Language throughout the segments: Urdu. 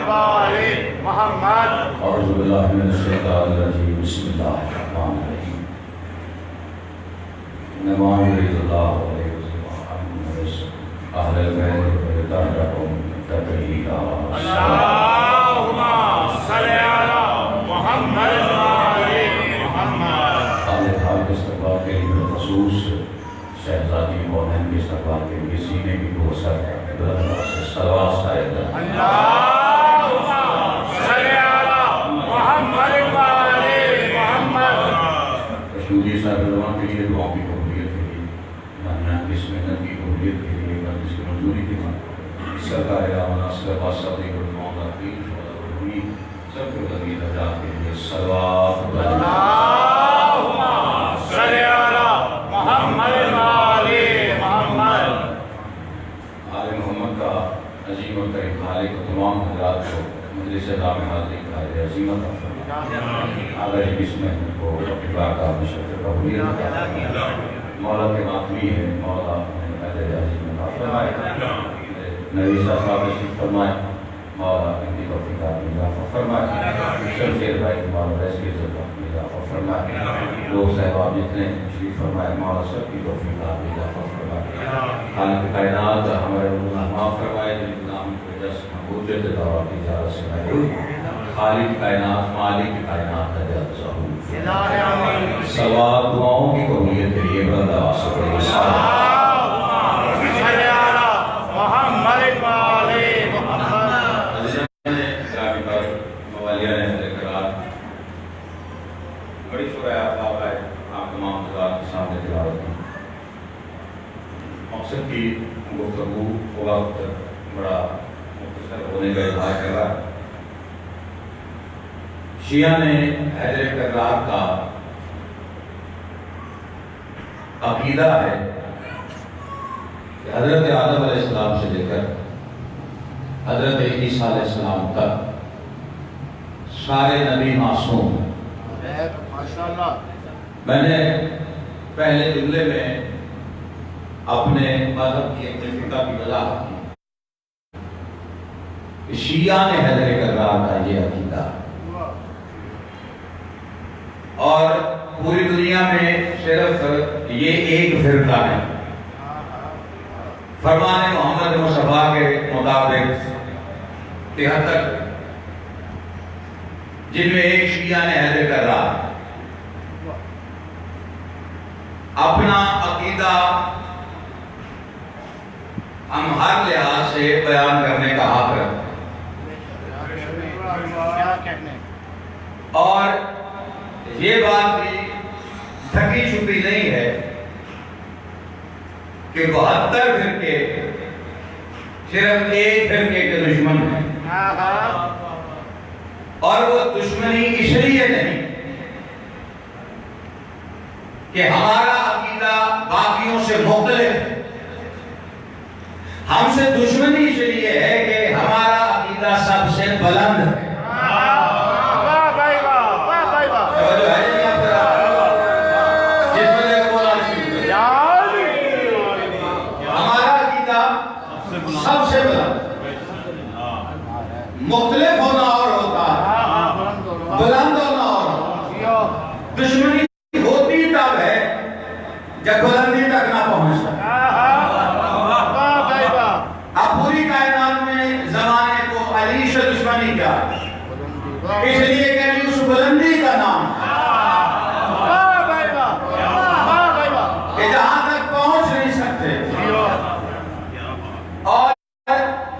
محمد اعوذ باللہ من الشیطان الرجیم بسم اللہ الرحمن الرحیم انما یرید اللہ اہل البیت ویطہرہم تطہیرا اللہم صلی علی محمد محمد اہل حال کے استقبال کے لیے بالخصوص شہزادی مومن کے استقبال کے لیے سینے کی دو سر بلند سے صلوات شاید اللہم صلی علی محمد محمد رسولی صاحب زمان کے لیے دعاوں کی قبولیت کے لیے مہمان کی اس محنت کی قبولیت کے لیے اس کی منظوری کے لیے سرکار اعلیٰ صلی اللہ علیہ وسلم سب کے غزیر حجات کے لیے صلوات اللہم صلی علی محمد محمد آل محمد کا عظیم و کریم خالق و تمام حضرات کو مجلس دام حاضری کا عظیمت آگاہ جی اس محنت کو اپنی بارگاہ میں شرف قبولیت کا مولا کے ماتمی ہے مولا اہل عظیم اللہ فرمائے نبی صاحب تشریف فرمائے مولا ان کی توفیقات میں اضافہ فرمائے شمشیر بھائی مولا ریس کی عزت میں اضافہ فرمائے لوگ صاحباب جتنے تشریف فرمائے مولا سب کی توفیقات میں اضافہ فرمائے خالق کائنات ہمارے گناہ معاف فرمائے جن گناہوں کی وجہ سے ہم حجت دعویٰ کی اجازت سے محروم خالق کائنات مالک کائنات حجت ظہور ثواب دعاؤں کی قبولیت کے لیے بلند آواز سے پڑھیں صلی علی محمد گرامی پر موالیہ نے حضرت قرار بڑی شکریہ آپ آئے آپ تمام حضرات کے سامنے تلاوت کی مقصد کی گفتگو وقت بڑا مختصر ہونے کا اظہار کر رہا ہے شیعہ نے حیدر کرار کا عقیدہ ہے کہ حضرت آدم علیہ السلام سے لے کر حضرت عیسیٰ علیہ السلام تک سارے نبی معصوم ہیں ماشاءاللہ میں نے پہلے جملے میں اپنے مذہب کی ایک فقہ کی وضاحت کی کہ شیعہ نے حیدر کرار کا یہ عقیدہ ہے اور پوری دنیا میں صرف یہ ایک فرقہ ہے فرمان محمد مصطفیٰ کے مطابق 73 جن میں ایک شیعہ نے حیدر کرار اپنا عقیدہ ہم ہر لحاظ سے بیان کرنے کا حق رکھتے ہیں اور یہ بات بھی ڈھکی چھپی نہیں ہے کہ 72 فرقے صرف ایک فرقے کے دشمن ہیں اور وہ دشمنی اس لیے نہیں کہ ہمارا عقیدہ باقیوں سے مختلف ہے ہم سے دشمنی اس لیے ہے کہ ہمارا عقیدہ سب سے بلند ہے سب سے مختلف ہونا اور ہوتا ہے بلند ہونا اور دشمنی ہوتی تب ہے جب بلندی تک نہ پہنچ سکے اب پوری کائنات میں زمانے کو علی سے دشمنی کیا اس لیے کہ علی اس بلندی کا نام کہ جہاں تک پہنچ نہیں سکتے اور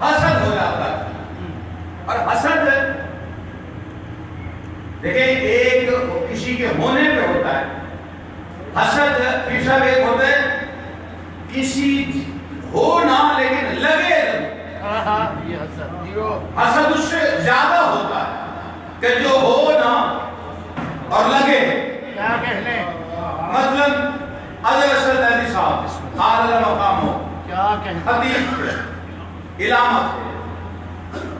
حسد ہو جاتا ہے اور حسد دیکھیں ایک کسی کے ہونے پہ ہوتا ہے حسد پھر سب ایک ہوتا ہے کسی ہو نہ لیکن لگے حسد اس سے زیادہ ہوتا ہے کہ جو ہو نہ اور لگے مثلا حضرت صلی اللہ علیہ وسلم اعلی مقام ہو حدیث علامت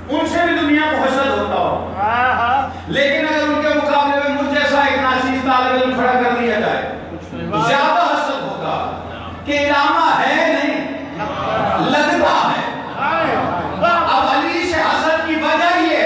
ان سے بھی دنیا کو حسد ہوتا ہو لیکن اگر ان کے مقابلے میں مجھ جیسا ایک ناچیز طالب علم کھڑا کر دیا جائے زیادہ حسد ہوگا کہ علامہ ہے نہیں لگتا ہے اب علی سے حسد کی وجہ یہ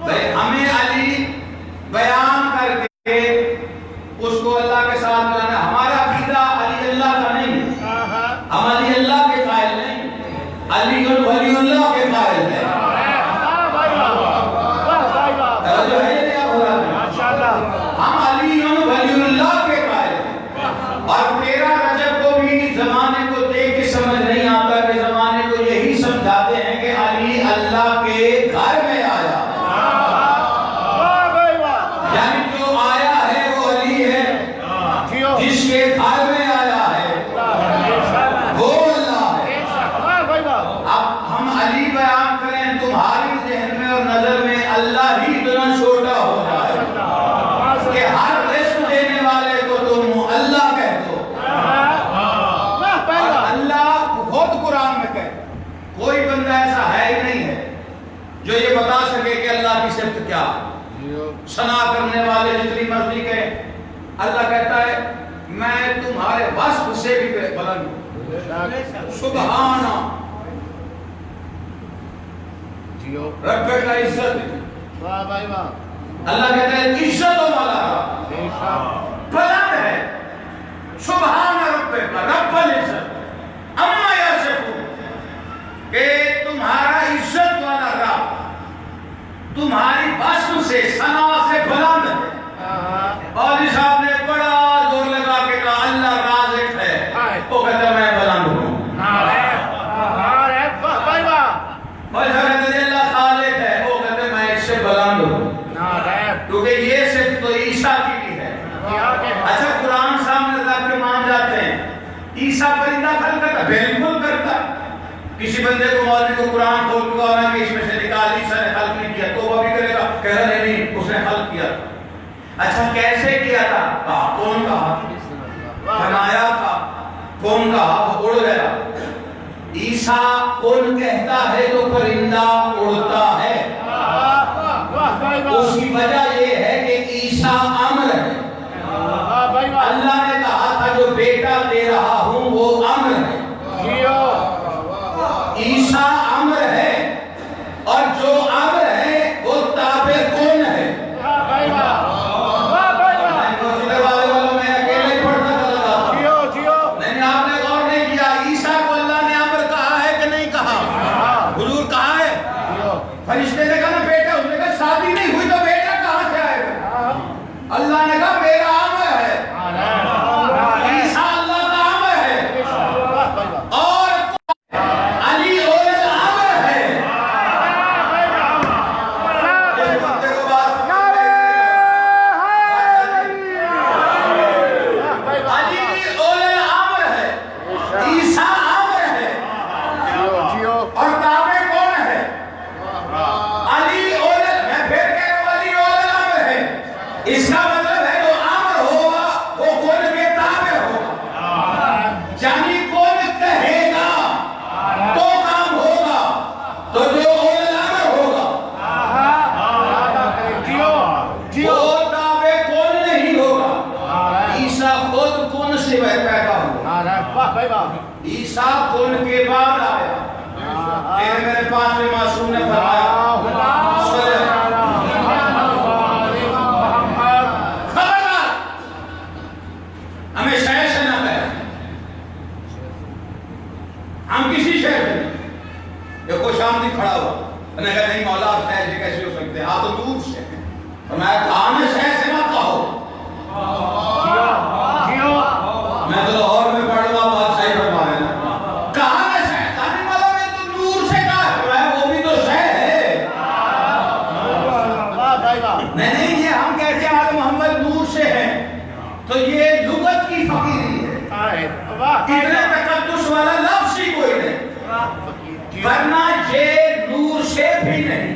ہمیں علی بیان کر کے اس کو اللہ کے ساتھ ملانا. ہمارا عقیدہ علی اللہ کا نہیں، ہم علی اللہ کے قائل نہیں، علی ولی اللہ کے قائل ہیں. توجہ ہے یا نہیں؟ ہم علی ولی اللہ کے قائل ہیں. اور 13 رجب کو بھی زمانے کو دیکھ کے سمجھ نہیں آتا کہ زمانے کو یہی سمجھاتے ہیں کہ علی اللہ کے گھر میں آیا. یعنی جو آیا ہے وہ علی ہے، جس کے گھر میں آیا ہے وہ اللہ ہے. اب ہم علی بیان کریں تمہاری ذہن میں اور نظر میں اللہ ہی اتنا چھوٹا ہو جائے کہ ہر رزق دینے والے کو تم اللہ کہہ دو. اور اللہ خود قرآن میں کہے. کوئی بندہ ایسا ہے ہی نہیں ہے جو یہ بتا سکے کہ اللہ کی صفت کیا. ثنا کرنے والے جتنی مرضی کہیں، اللہ کہتا ہے میں تمہارے وصف سے بھی بلند ہوں. سبحان رب کا عزت. اللہ کہتا ہے عزت والا بلند ہے. سبحان رب کا رب العزت اما یصفون، کہ تمہارا عزت والا رب تمہاری وصف سے ثنا سے بلند ہے. قاضی صاحب نے بڑا زور لگا کے کہا اللہ رازق ہے، وہ کہتا میں بلند ہوں. قاضی صاحب کہتے ہیں اللہ خالق ہے، وہ کہتے میں اس سے بلند ہوں. کیونکہ یہ صرف تو عیسیٰ کی بھی ہے. اچھا قرآن سامنے رکھ کے مان جاتے ہیں عیسیٰ پرندہ خلق کرتا؟ بالکل کرتا. کسی بندے کو مولوی کو قرآن کھول کے کہا کہ اس میں سے نکال عیسیٰ نے خلق نہیں کیا، تو وہ بھی کرے گا؟ کہہ رہے نہیں، اس نے خلق کیا. اچھا کیسے کیا تھا؟ کہا کون کہا؟ بنایا تھا. کون کہا؟ وہ اڑ گیا. عیسیٰ کون کہتا ہے تو پرندہ اڑتا ہے. اس کی وجہ یہ ہے کہ عیسیٰ امر ہے. اللہ نے کہا تھا جو بیٹا دے رہا ہوں وہ امر ہے. عیسیٰ امر ہے، اور جو امر ہے وہ تابع کون ہے. میں اکیلے پڑھتا چلا تھا. نہیں آپ نے غور نہیں کیا عیسیٰ کو اللہ نے امر کہا ہے کہ نہیں کہا؟ حضور کہا ہے. فرشتے نے کہا نا بیٹا، اس نے کہا شادی نہیں ہوئی تو بیٹا کہاں سے آئے گا؟ اللہ نے کہا میرا امر ہے. عیسیٰ اللہ کا امر ہے اور علی اور الامر ہے. علی اور الامر ہے، عیسیٰ امر ہے. اور تابع کون ہے؟ علی اور میں پھر کہہ رہا ہوں علی اور الامر ہے. اس کا مطلب ہے جو امر ہوگا وہ کون کے تابع ہوگا. یعنی کون کہے گا تو کام ہوگا، تو جو اول الامر ہوگا وہ تابع کون نہیں ہوگا. عیسیٰ خود کون سے پیدا ہوا؟ عیسیٰ کون کے بعد آیا. میرے پانچویں معصوم نے فرمایا خبردار ہمیں شہر سے نہ کہے. ہم کسی شہر سے نہیں. یہ کوئی شام کھڑا ہوا انہوں نے کہا نہیں مولا آپ شہر سے کیسے ہو سکتے ہیں، آپ تو دور سے ہیں. اور میں کہا میں شہر سے مت کہو. میں تو لاہور میں پڑھ رہا بات صحیح فرما رہے ہیں. کہاں میں شہر کہانی والا نے تو نور سے کہا ہے، وہ بھی تو شہر ہے. نہیں یہ ہم کہتے ہیں آل محمد نور سے ہیں تو یہ لغت کی فقیری ہے. اتنے تقدس والا لفظ ہی کوئی نہیں، ورنہ یہ نور سے بھی نہیں.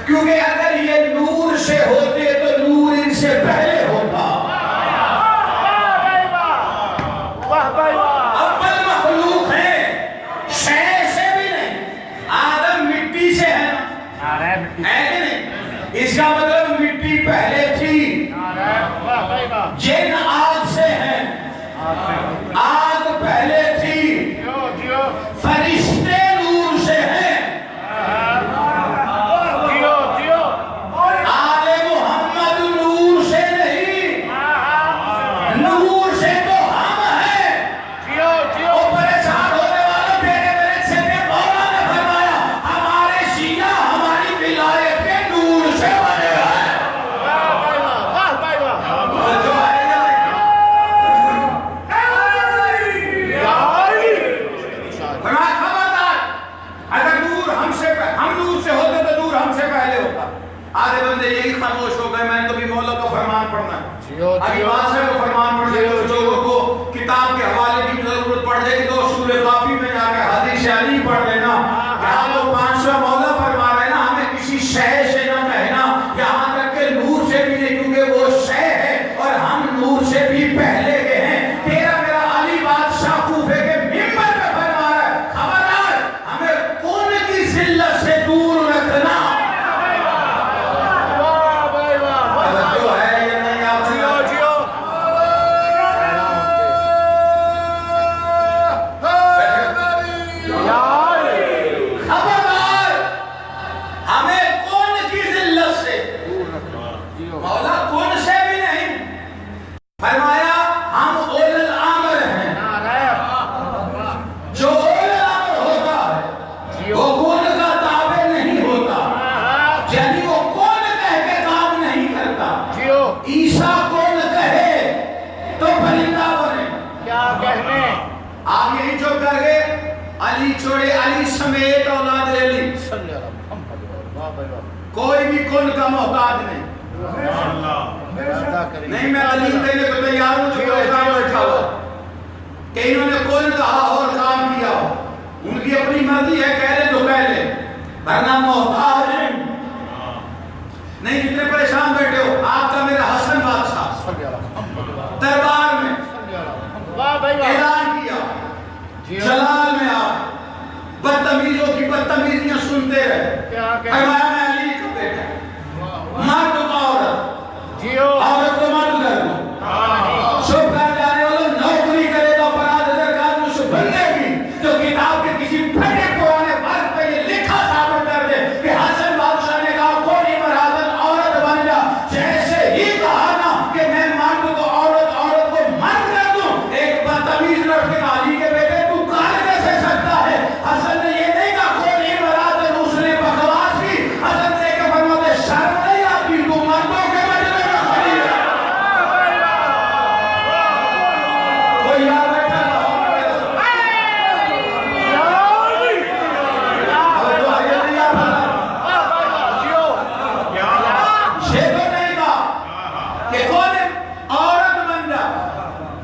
کیونکہ اگر یہ نور سے ہوتے تو نور ان سے پہلے ہوتا. اول مخلوق ہے، شے سے بھی نہیں. آدم مٹی سے ہے کہ نہیں؟ اس کا مطلب مٹی پہلے تھی. جن آگ سے ہیں، آگ پہلے تھی. فرشتے نور سے ہیں. آدھے بندے یہی خاموش ہو گئے میں نے تو بھی مولا کا فرمان پڑھنا ہے ابھی بادشاہ کا فرمان پڑھنا ہے کچھ لوگوں کو کتاب کے حوالے کی ضرورت پڑ جائے گی تو سورہ کافی میں جا کے حدیث علی پڑھ لینا یہاں تو 500 مولا فرما رہے نا ہمیں کسی شے سے نہ کہنا یہاں تک کہ نور سے بھی نہیں کیونکہ وہ شے ہے اور ہم نور سے بھی پہلے گئے ہیں تیرا میرا علی بادشاہ کوفے کے ممبر پہ فرما رہا ہے خبردار ہمیں کون کی ذلت سے دور رکھنا علی چھوڑے علی سمیت اولاد علی کوئی بھی کن کا محتاج نہیں نہیں میں علی دینے کو تیار ہوں جو کام بیٹھا ہوا کہ انہوں نے کن کہا اور کام کیا ان کی اپنی مرضی ہے کہہ لے تو کہہ لے ورنہ محتاج نہیں جتنے پریشان بیٹھے ہو آپ کا میرا حسن بادشاہ دربار میں اعلان کیا جلال میں آپ بدتمیزوں کی بدتمیزیاں سنتے رہے فرمایا میں علی کا بیٹا مرد و عورت کو مرد کر دو شب کر جانے والا نوکری کرے گا فراد ادھر کار اس بننے کی جو کتاب کے کسی پھٹے پرانے ورد پہ یہ لکھا ثابت کر دے کہ حسن بادشاہ نے کہا کوئی مرادن عورت بن جا جیسے ہی کہا نا کہ میں مرد کو عورت عورت کو مرد کر دوں ایک بدتمیز لڑ کے علی کے بیٹے حسن نے یہ نہیں کہا کوئی مراد اس نے بکواس کی حسن نے کہ فرماتے شرم نہیں آتی تو مردوں کے مجلے میں کھڑی ہے کوئی یاد بیٹھا یہ تو نہیں کہا کہ کون عورت بن جا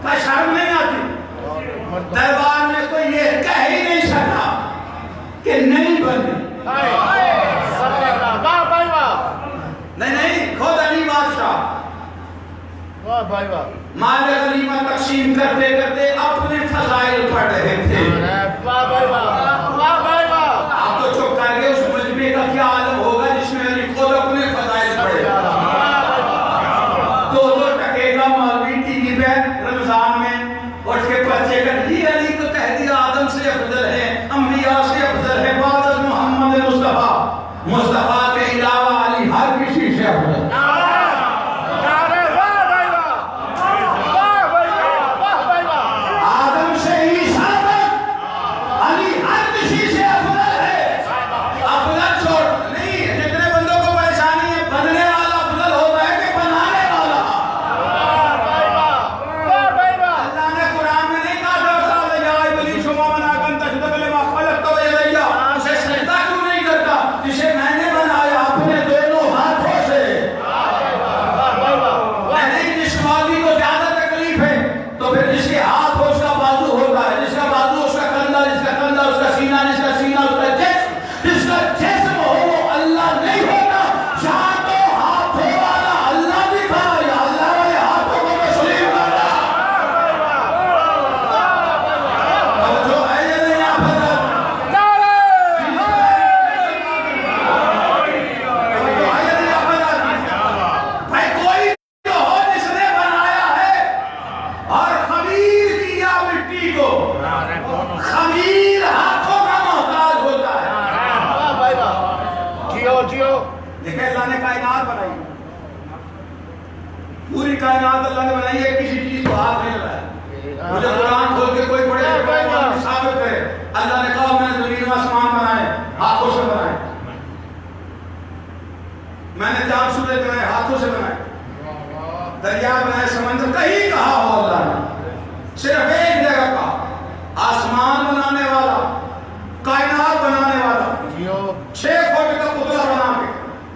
کا شرم نہیں آتی دربار میں کوئی یہ کہہ ہی نہیں سکتا کہ نہیں بنی نہیں خود علی بادشاہ مال غنیمہ تقسیم کرتے کرتے اپنے فضائل پڑھ رہے تھے آپ تو چپ کر گئے اس مجمع کا کیا عالم ہوگا جس میں علی خود اپنے فضائل پڑھے دو ٹکے کا مولوی ٹی وی پہ رمضان میں اٹھ کے پرچے کر دی علی تو کہہ دیا آدم سے افضل ہے انبیاء سے افضل ہے بعد از محمد مصطفیٰ کے علاوہ علی ہر کسی سے افضل آدم سے عیسیٰ تک علی ہر کسی سے افضل ہے افضل چھوڑ نہیں جتنے بندوں کو پریشانی ہے بننے والا افضل ہوتا ہے کہ بنانے والا اللہ نے قرآن میں نہیں کہا ڈاکٹر صاحب یا ابلیس وما منعک ان تسجد لما خلقت بيدي اسے سجدہ کیوں نہیں کرتا جسے میں نے بنایا اپنے دونوں ہاتھوں سے نہیں جس والی کو زیادہ تکلیف ہے تو پھر جس کے ہاتھ ہو اس کا بازو ہوتا ہے جس کا بازو اس کا کندھا جس کا کندھا اس کا سینہ جس کا سینہ اس کا جسم جس کا جسم ہو وہ اللہ نہیں ہوتا جہاں تو ہاتھوں والا اللہ دکھا یا اللہ والے ہاتھوں کو تسلیم کرنا اب جو ہے یہ نہیں آپ دیکھیں اللہ نے کائنات بنائی پوری کائنات اللہ نے بنائی ہے کسی چیز کو ہاتھ نہیں لگایا مجھے قرآن کھول کے کوئی پڑھے ثابت کرے اللہ نے کہا میں نے زمین و آسمان بنائے ہاتھوں سے بنائے میں نے چاند سورج بنائے ہاتھوں سے بنائے دریا بنائے سمندر کہیں کہا ہو اللہ نے صرف ایک جگہ کہا آسمان بنانے والا کائنات بنانے والا 6 فٹ کا پتلا بنا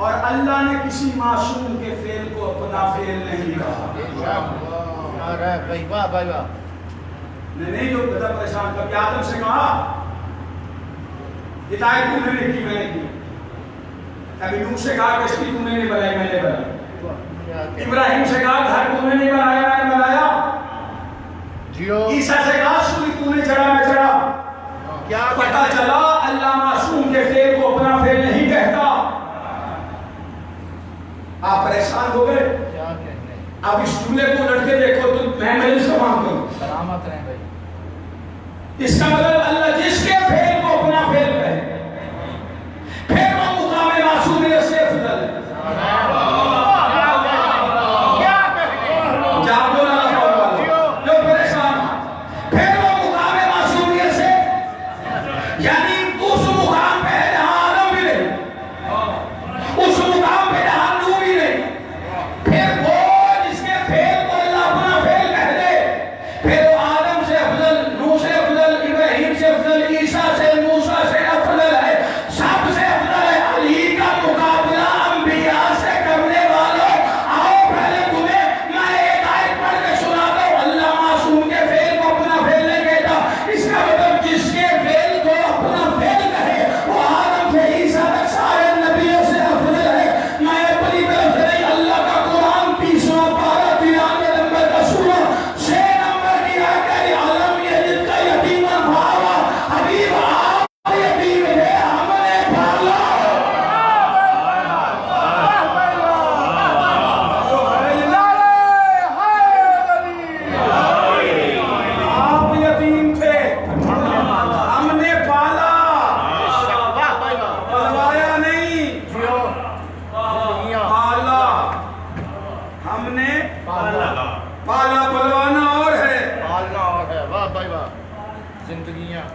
اور اللہ نے کسی معصوم کے فعل کو اپنا فعل نہیں کہا. نہیں جو بتا پریشان کبھی آدم سے کہا ہدایت تم نے کی میں نے کی. کبھی نوح سے کہا کشتی تم نے نہیں بنائی میں نے بنائی. ابراہیم سے کہا گھر تم نے نہیں بنایا میں نے بنایا. عیسیٰ سے کہا سوئی تم نے چڑھا میں چڑھا. کیا پتہ چلا اللہ معصوم کے فعل کو اپنا فعل نہیں کہتا. آپ پریشان ہو گئے. اب اس جملے کو لٹ کے دیکھو تو میں مجلس کا مان کروں سلامت رہیں بھائی. اس کا مطلب اللہ جس کے فعل کو اپنا فعل کہے پھر وہ مقام معصومیت سے افضل ہے.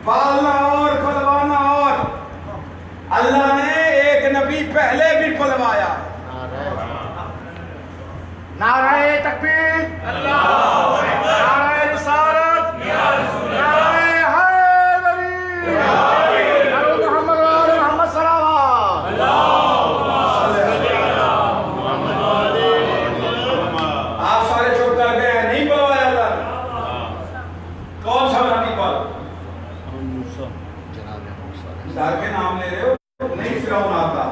پالنا اور پلوانا اور اللہ نے ایک نبی پہلے بھی پلوایا. نعرہ تکبیر نعرہ رسالت نعرہ حیدری محمد محمد صلوات آپ سارے چپ کر گئے ہیں. نہیں پلوایا اللہ. کون سا نبی پل کے نام لے رہے ہو. نہیں فرعون آتا.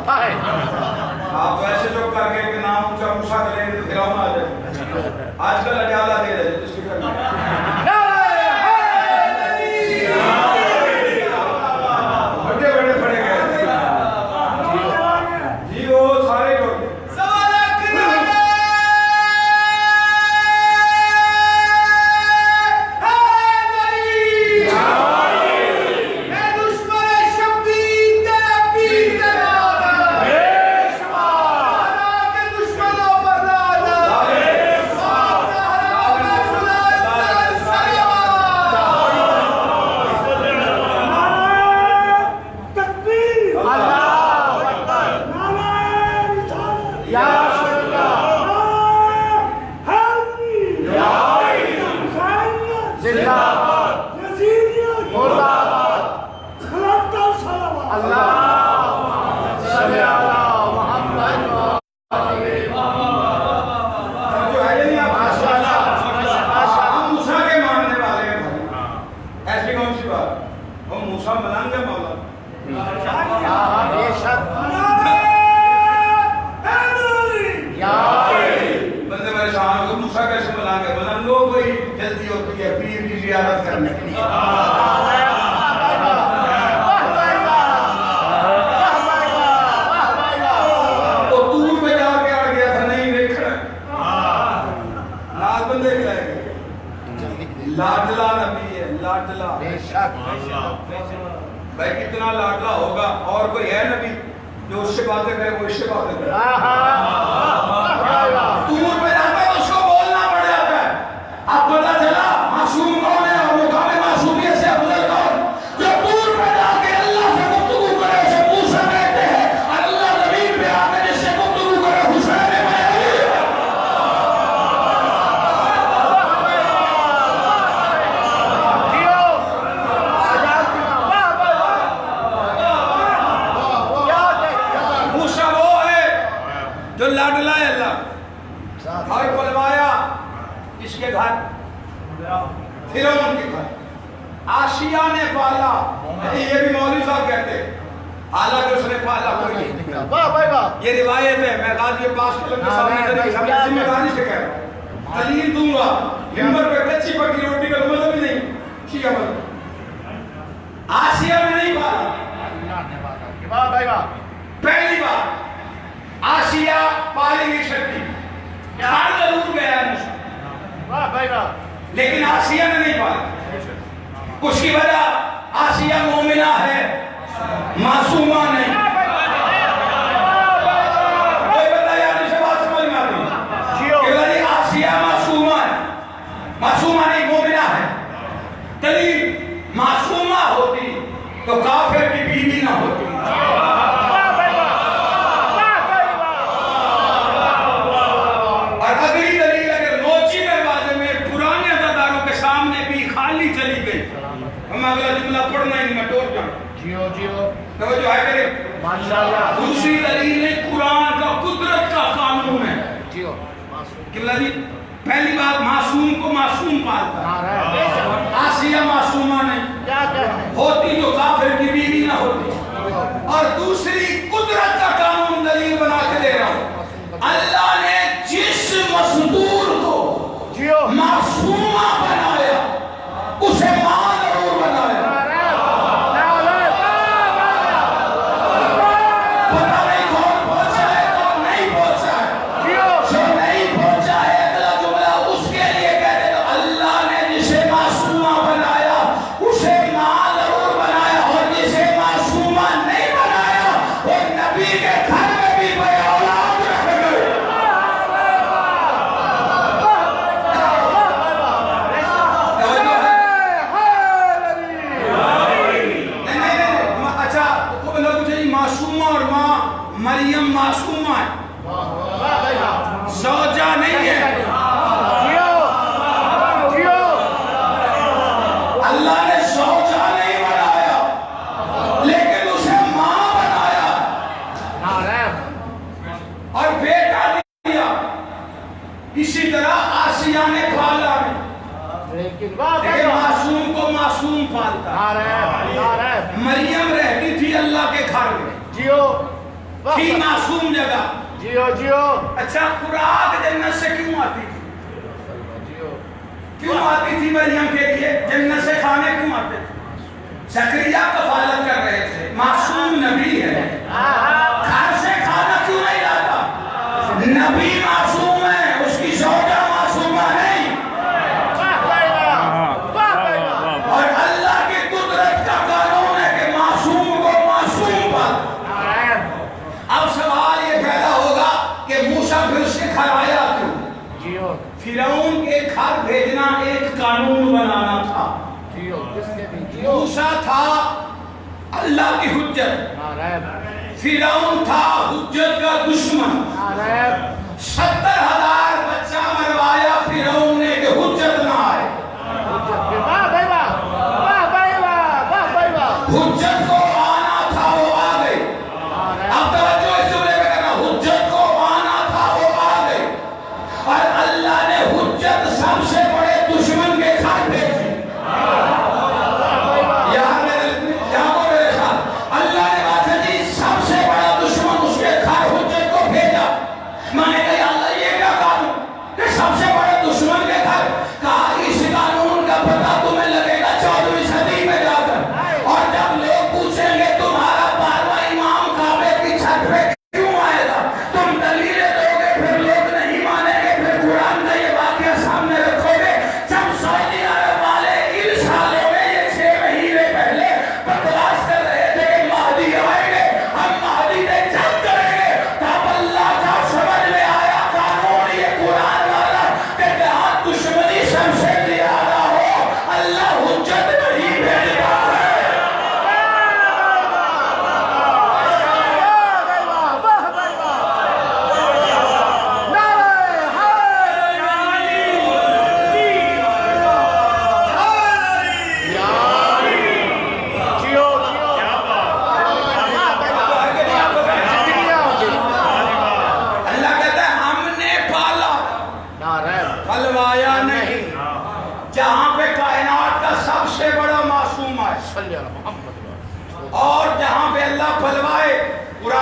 آپ ویسے جو کر کے کہ نام اونچا موسیٰ کریں گے تو فرعون آ جائے. آج کل اجازہ دے رہے جس کی کرنا بڑے بڑے پڑے گئے. جی وہ سارے لوگ لاڈلا نبی ہے. لاڈلا بھائی کتنا لاڈلا ہوگا. اور کوئی ہے نبی جو اس سے باتیں کرے وہ اس سے باتیں کرے. دور پہ جاتا ہے اس کو بولنا پڑ جاتا ہے. اب پتہ چلا معصوم کون ہے اور مقام معصومیت سے افضل کون. جو دور پہ جا کے اللہ سے گفتگو کرے اسے موسیٰ کہتے ہیں اور اللہ زمین پہ آ کے جس سے گفتگو کرے حسین بن علی. موسیٰ وہ ہے جو لاڈلا ہے اللہ، اور بلوایا اس کے گھر، فرعون کے گھر، آسیہ نے پالا، یہ بھی مولوی صاحب کہتے ہیں، حالانکہ اس نے پالا کوئی نہیں۔ واہ بھائی واہ، یہ روایت ہے، میں غازی عباس کے سامنے ذمہ داری سے کہہ رہا ہوں، دلیل دوں گا، ممبر پہ کچی پکی روٹی کا مطلب ہی نہیں، شیعہ مطلب آسیہ میں نہیں پالا۔ واہ بھائی واہ، پہلی بار آسیہ پالی نہیں سکتی، کھا ضرور گیا موسیٰ، واہ بھائی واہ، لیکن آسیہ نے نہیں پالا۔ اس کی وجہ آسیہ مومنہ ہے، معصومہ نہیں۔ کوئی بتا یار اسے بات سمجھ میں آتی کہ بھائی آسیہ معصومہ ہے، معصومہ نہیں مومنہ ہے۔ دلیل معصومہ ہوتی تو کافر کی بیوی نہ ہوتی۔ اور اگلی دلیل اگر نوچی دروازے میں پرانے عزاداروں کے سامنے بھی خالی چلی گئی، ہم اگلا جملہ پڑھنا ہی نہیں، میں ٹوٹ جاؤں۔ جیو جیو، توجہ ہے کرے۔ ماشاءاللہ، دوسری دلیل نے قرآن کا قدرت کا قانون ہے جیو، کہ اللہ جی پہلی بات معصوم کو معصوم پالتا ہے، آسیہ معصومہ نہیں کیا کہتے ہیں؟ ہوتی تو کافر کی بیوی نہ ہوتی۔ اور دوسری قدرت کا قانون دلیل بنا کے دے رہا ہوں، اللہ نے جس مزدور کو جیو، معصومہ بنایا اسے ماں ضرور بنایا۔ پتہ نہیں کون پہنچا ہے کون نہیں پہنچا ہے، جو نہیں پہنچا ہے اگلا جملہ اس کے لیے کہتے ہیں اللہ نے جسے معصومہ بنایا اسے ماں ضرور بنایا، اور جسے معصومہ نہیں بنایا وہ نبی کے گھر میں بھی بے اولاد رہ گئے۔ اچھا لوگ جی معصومہ اور ماں مریم معصومہ ہے، واہ بھائی واہ، زوجہ نہیں ہے۔ جیو جیو، اللہ نے زوجہ نہیں بنایا لیکن اسے ماں بنایا اور بیٹا دیا۔ اسی طرح آسیہ نے پالا نہیں، لیکن واہ بھائی لیکن واہ، معصوم کو معصوم پالتا۔ مریم رہتی تھی اللہ کے گھر میں، جیو، واہ تھی معصوم جگہ۔ جیو جیو، اچھا خوراک جنت سے کیوں آتی تھی؟ جیو، کیوں آتی تھی مریم کے لیے؟ جنت سے کھانے کیوں آتے تھے؟ زکریا کفالت کر رہے تھے، معصوم نبی ہے، گھر سے کھانا کیوں نہیں لاتا؟ نبی معصوم ہے، اس کی زوجہ معصومہ نہیں۔ واہ بھائی واہ، واہ بھائی واہ، اور اللہ کی قدرت کا قانون ہے کہ معصوم کو معصوم پر۔ اب سوال یہ پیدا ہوگا کہ موسیٰ پھر اس کے گھر آیا کیوں؟ جیو فرعون کے گھر بھیجنا ایک قانون بنانا تھا۔ جیو، کس کے بھی جیو، موسیٰ تھا اللہ کی حجت، فرعون تھا حجت کا دشمن۔ 70,000 بچہ مروایا فرعون نے کہ حجت نہ آئے۔ واہ بھائی واہ، واہ بھائی واہ، واہ بھائی واہ، حجت کو آنا تھا وہ آ گئی۔ اب توجہ اس جملے میں کرنا، حجت کو آنا تھا وہ آ گئی، اور اللہ نے حجت سب سے بڑے دشمن کے گھر بھیجی۔ یہاں میرے ساتھ اللہ نے بات ہے جی سب سے بڑا دشمن اس کے گھر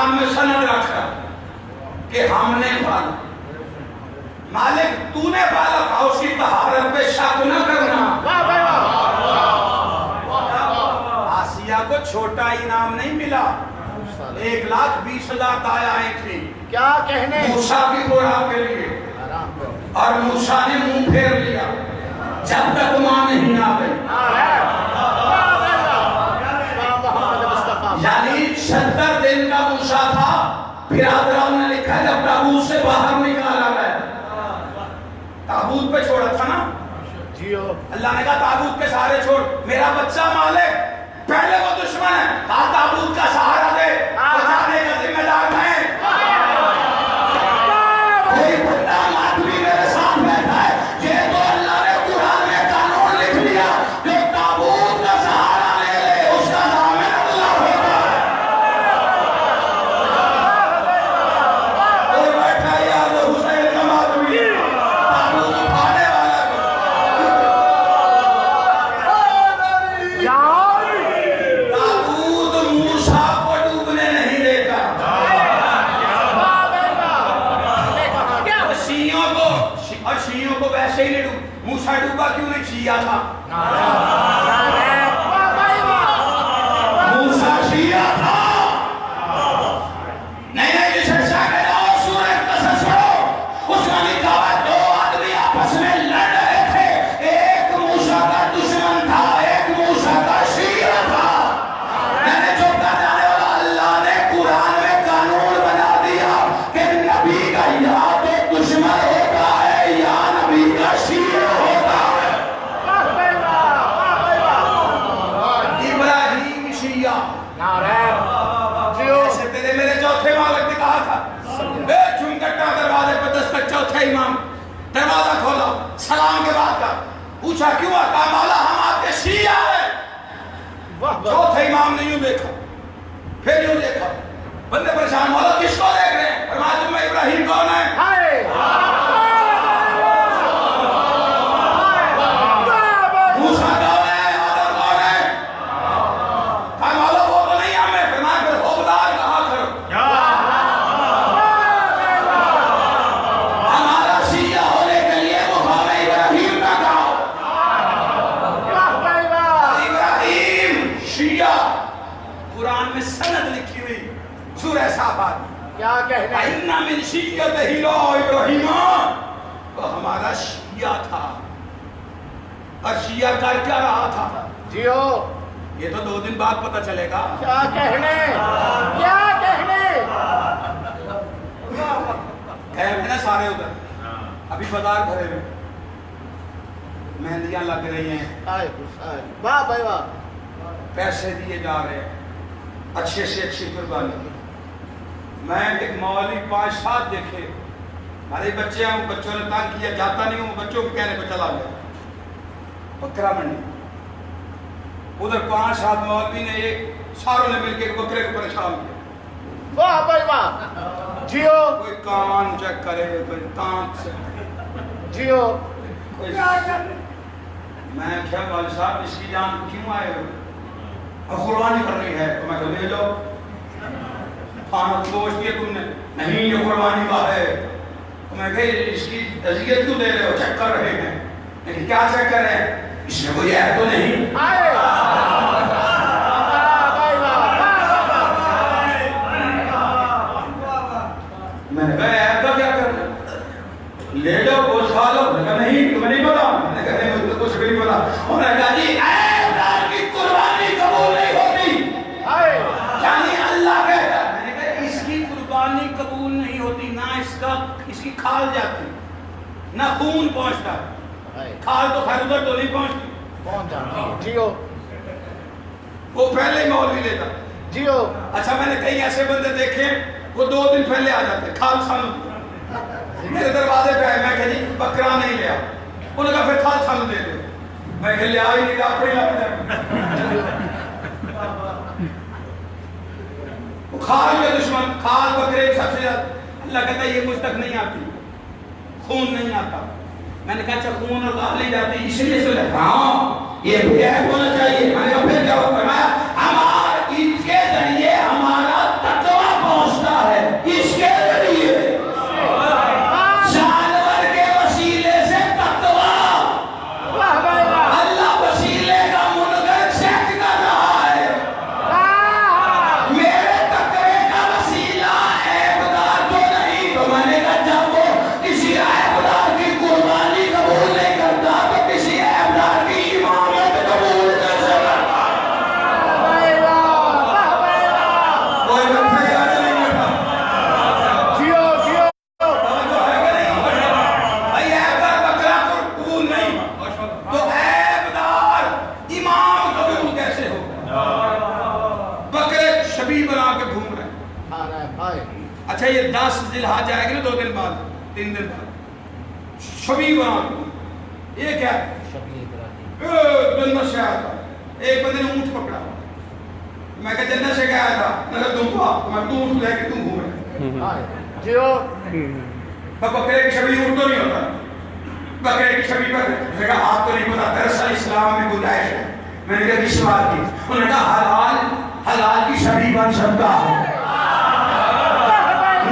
قرآن میں سند رکھا کہ ہم نے پالا. مالک تو نے پالا تھا، اس کی طہارت پہ شک نہ کرنا. آسیہ کو چھوٹا انعام نہیں ملا، 1,20,000 آئے تھے. کیا کہنے موسیٰ کی خوراک کے لیے، اور موسیٰ نے منہ پھیر لیا جب تک ماں نہیں آ گئی. یعنی 76 دن کا موسیٰ تھا. پھر آدرام نے لکھا ہے جب تابوت سے باہر نکالا گیا، تابوت پہ چھوڑا تھا نا، اللہ نے کہا تابوت کے سہارے چھوڑ، میرا بچہ مالک پہلے وہ دشمن ہے، تابوت کا سہارا دے، بچانے کا ذمہ دار میں. کوئی بندہ ماتمی میرے ساتھ بیٹھا ہے، یہ تو اللہ نے قرآن میں قانون لکھ دیا، جو تابوت کا سہارا لے لے اس کا ضامن اللہ ہوتا ہے. کوئی بیٹھا ہے یاد حسین کا ماتمی، تابوت اٹھانے والا تابوت موسیٰ کو ڈوبنے نہیں دیتا. شیعوں کو ویسے ہی نہیں ڈوب، موسیٰ ڈوبا کیوں نہیں؟ شیعہ تھا. موسیٰ شیعہ تھا. نہیں جسے شاہد اور سورہ قصص پڑھو، اس میں لکھا ہے 2 آدمی آپس میں لڑ رہے تھے، ایک موسیٰ کا دشمن تھا، ایک موسیٰ کا شیعہ تھا. میں نے جو جانے والا اللہ نے قرآن میں قانون بنا دیا کہ نبی کا یا تو دشمن ہوتا ہے یا نبی کا شیعہ ہوتا ہے. ابراہیم شیعہ. ایسے تیرے میرے چوتھے مالک نے کہا تھا، بے چونکٹا دروازے پر دستک چوتھے امام دروازہ کھولا، سلام کے بعد کا پوچھا کیوں آتا؟ مولا ہم آپ کے شیعہ ہیں. چوتھے امام نے یوں دیکھا، پھر یوں دیکھا، بندے پریشان، مولا کس کو دیکھ رہے ہیں؟ فرمایا تم میں ابراہیم کون ہے؟ موسیٰ کون ہے؟ آدم کون ہے؟ کہا مولا وہ تو نہیں ہمیں. فرمایا پھر خوبدار کہا کرو، ہمارا شیعہ ہونے کے لیے مقام ابراہیم نہ کہو. ابراہیم شیعہ. قرآن میں سند لکھی ہوئی سورہ صافات، کیا کہنے فَإِنَّ مِنْ شِيَّتِهِ إِبْرَاهِيمَ. وہ ہمارا شیعہ تھا. اور شیعہ کر کیا رہا تھا؟ جیو یہ تو 2 دن بعد پتہ چلے گا. کیا کہنے کیا کہنے کیمپ ہے نا سارے ادھر، ابھی بازار بھرے ہوئے، مہندیاں لگ رہی ہیں، واہ بھائی واہ. پیسے دیے جا رہے ہیں، اچھے سے اچھی قربانی. میں ایک مولوی 5-7 دیکھے، ہمارے بچے ہیں، بچوں نے تنگ کیا، جاتا نہیں ہوں، بچوں کے کہنے پہ چلا گیا بکرا منڈی. ادھر 5-7 مولوی نے ساروں نے مل کے ایک بکرے کو پریشان کیا. واہ بھائی واہ. جیو کوئی کان چیک کرے، کوئی دانت سے جیو. کوئی. میں کیا والد صاحب اس کی جان کیوں آئے ہوئے؟ اب قربانی کرنی ہے. تو میں کہا لے جاؤ. کھانا گوشت کیا تم نے؟ نہیں یہ قربانی کا ہے. تو میں کہا اس کی اذیت کیوں دے رہے ہو؟ چیک کر رہے ہیں. لیکن کیا چیک کر رہے ہیں؟ اس میں کوئی عیب تو نہیں؟ میں نے کہا عیب کا کیا کرنا؟ لے جاؤ گوشت کھا لو. میں نے کہا نہیں تمہیں نہیں پتا. میں نے کہا نہیں مجھے کچھ بھی نہیں پتا. انہوں نے کہا جی عیب کی قربانی قبول نہیں ہوتی. یعنی اللہ کہتا ہے. میں نے کہا اس کی قربانی قبول نہیں ہوتی، نہ اس کی کھال جاتی، نہ خون پہنچتا. کھال تو خیر ادھر تو نہیں پہنچتی. جیو وہ پہلے ہی مولوی لیتا. جیو. اچھا میں نے کئی ایسے بندے دیکھے وہ 2 دن پہلے آ جاتے، کھال سانو میرے دروازے پہ آئے. میں کہا جی بکرا نہیں لیا. انہوں نے کہا پھر کھال سانو دے دو. میں کہا لیا ہی نہیں کہا اپنی لاپتے. کھال کے دشمن، کھال بکرے سب سے زیادہ. اللہ کہتا ہے یہ مجھ تک نہیں آتی، خون نہیں آتا. میں نے کہا اچھا خون اور گاہ نہیں جاتی اس لیے سے لگا ہاں یہ بھی عیب ہونا چاہیے. میں نے کہا پھر کیا فرمایا؟ ہمارا اس کے ذریعے ہمارا تقویٰ پہنچتا 10 ذی الحج آئے گی نا 2 دن بعد 3 دن بعد شبی برات یہ کیا ہے جنت سے آیا تھا ایک بندے نے اونٹ پکڑا میں کہا جنت سے کیا آیا تھا میں کہا تم کو میں تو اونٹ لے کے تم گھومے جیو بکرے کی شبی اونٹ تو نہیں ہوتا بکرے کی شبی پر میں کہا آپ تو نہیں پتا دراصل اسلام میں گنجائش ہے میں نے کہا کس بات کی انہوں نے کہا حلال کی شبی بن سکتا ہے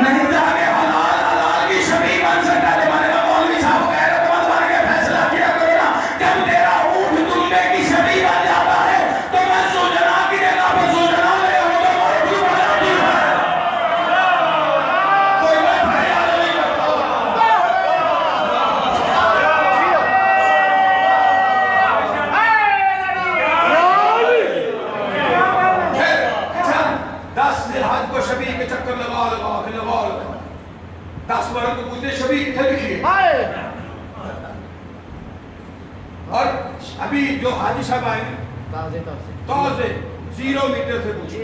نہیں تھا کہ حلال کی شبی بن سکتا ہے میں نے کہا مولوی صاحب کہہ رہے تم بن کے فیصلہ کیا کرو نا جب تیرا اونٹ دلہے کی شبی بن جاتا ہے تو میں سوچنا کی جگہ پر سوچنا لے آؤں تو مولوی کیوں بناتی ہے کوئی میں فریاد نہیں کرتا حج کو شبی کے چکر لگا 10 بار کو پوچھتے شبی کتنے لکھی ہے اور ابھی جو حاجی صاحب آئے ہیں تازے 0 میٹر سے پوچھتے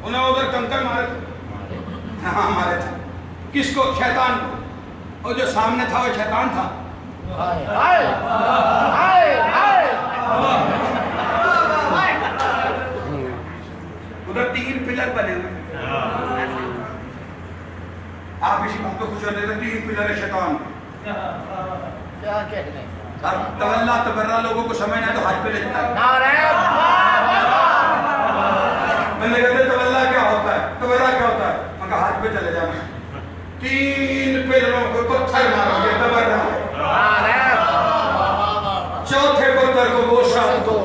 انہیں ادھر کنکر مارے تھے ہاں مارے تھے کس کو شیطان کو اور جو سامنے تھا وہ شیطان تھا ادھر 3 پلر بنے ہوئے آپ اسی بات کو خوش ہوتے تھے 3 پلر شیطان کیا کہنے اب تولا تبرہ لوگوں کو سمجھنا ہے تو حج پہ لے جاتا ہے میں نے کہتے تولا کیا ہوتا ہے تبرہ کیا ہوتا ہے میں کہا حج پہ چلے جانا 3 پلروں کو پتھر مارو گے تبرہ چوتھے پتھر کو گوشہ کو